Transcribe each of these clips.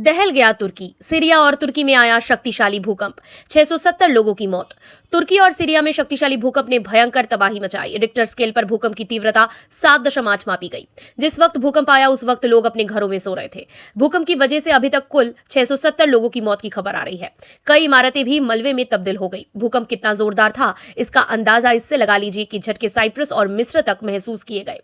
दहल गया तुर्की। सीरिया और तुर्की में आया शक्तिशाली भूकंप, 670 लोगों की मौत। तुर्की और सीरिया में शक्तिशाली भूकंप ने भयंकर तबाही मचाई। रिक्टर स्केल पर भूकंप की तीव्रता 7.8 मापी गई। जिस वक्त भूकंप आया उस वक्त लोग अपने घरों में सो रहे थे। भूकंप की वजह से अभी तक कुल 670 लोगों की मौत की खबर आ रही है। कई इमारतें भी मलबे में तब्दील हो गई। भूकंप कितना जोरदार था इसका अंदाजा इससे लगा लीजिए कि झटके साइप्रस और मिस्र तक महसूस किए गए।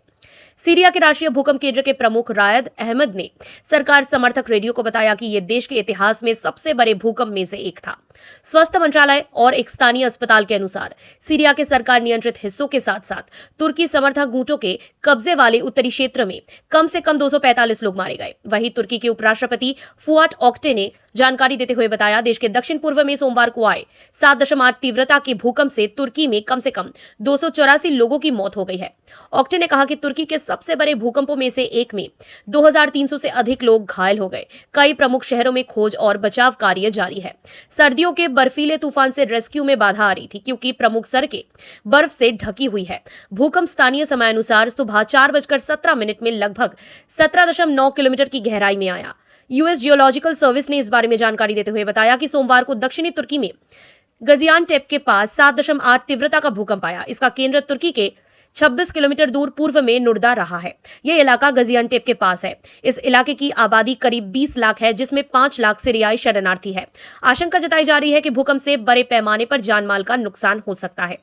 सीरिया के राष्ट्रीय भूकंप केंद्र के प्रमुख रायद अहमद ने सरकार समर्थक रेडियो को बताया कि यह देश के इतिहास में सबसे बड़े भूकंप में से एक था। स्वास्थ्य मंत्रालय और एक स्थानीय अस्पताल के अनुसार सीरिया के सरकार नियंत्रित हिस्सों के साथ साथ तुर्की समर्थक गुटों के कब्जे वाले उत्तरी क्षेत्र में कम से कम 245 लोग मारे गए। वहीं तुर्की के उपराष्ट्रपति फुआट ओक्टे ने जानकारी देते हुए बताया, देश के दक्षिण पूर्व में सोमवार को आए 7.8 तीव्रता के भूकंप से तुर्की में कम से कम 284 लोगों की मौत हो गई है। ओक्टे ने कहा कि तुर्की के सबसे बड़े भूकंपों में से एक में 2300 से अधिक लोग घायल हो गए। कई प्रमुख शहरों में खोज और बचाव कार्य जारी है। सर्दियों के बर्फीले तूफान से रेस्क्यू में बाधा आ रही थी क्योंकि प्रमुख सड़कें बर्फ से ढकी हुई है। भूकंप स्थानीय समयानुसार सुबह 4:17 में लगभग 17.9 किलोमीटर की गहराई में आया। यूएस जियोलॉजिकल सर्विस ने इस बारे में जानकारी देते हुए बताया कि सोमवार को दक्षिणी तुर्की में गाजियानटेप के पास 7.8 तीव्रता का भूकंप आया। इसका केंद्र तुर्की के 26 किलोमीटर दूर पूर्व में नुर्दा रहा है। यह इलाका गाजियानटेप के पास है। इस इलाके की आबादी करीब 20 लाख है, जिसमें 5 लाख सीरियाई शरणार्थी है। आशंका जताई जा रही है कि भूकंप से बड़े पैमाने पर जानमाल का नुकसान हो सकता है।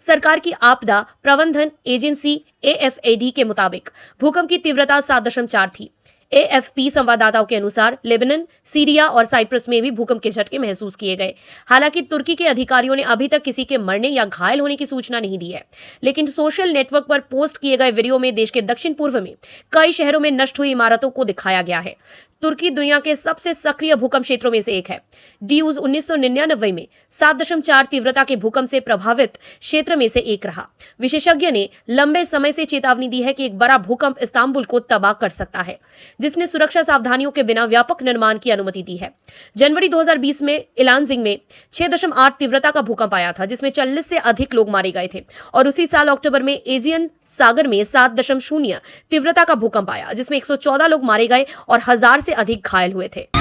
सरकार की आपदा प्रबंधन एजेंसी एएफएडी के मुताबिक भूकंप की तीव्रता 7.4 थी। एएफपी संवाददाताओं के अनुसार लेबनान, सीरिया और साइप्रस में भी भूकंप के झटके महसूस किए गए। हालांकि तुर्की के अधिकारियों ने अभी तक किसी के मरने या घायल होने की सूचना नहीं दी है, लेकिन सोशल नेटवर्क पर पोस्ट किए गए वीडियो में देश के दक्षिण पूर्व में कई शहरों में नष्ट हुई इमारतों को दिखाया गया है। तुर्की दुनिया के सबसे सक्रिय भूकंप क्षेत्रों में से एक है। ड्यूज 1999 में 7.4 तीव्रता के भूकंप से प्रभावित क्षेत्र में से एक रहा। विशेषज्ञ ने लंबे समय से चेतावनी दी है कि एक बड़ा भूकंप इस्तांबुल को तबाह कर सकता है, जिसने सुरक्षा सावधानियों के बिना व्यापक निर्माण की अनुमति दी है। जनवरी 2020 में इलानजिंग में 6.8 तीव्रता का भूकंप आया था, जिसमें 40 से अधिक लोग मारे गए थे। और उसी साल अक्टूबर में एजियन सागर में 7.0 तीव्रता का भूकंप आया, जिसमें 114 लोग मारे गए और 1000 से अधिक घायल हुए थे।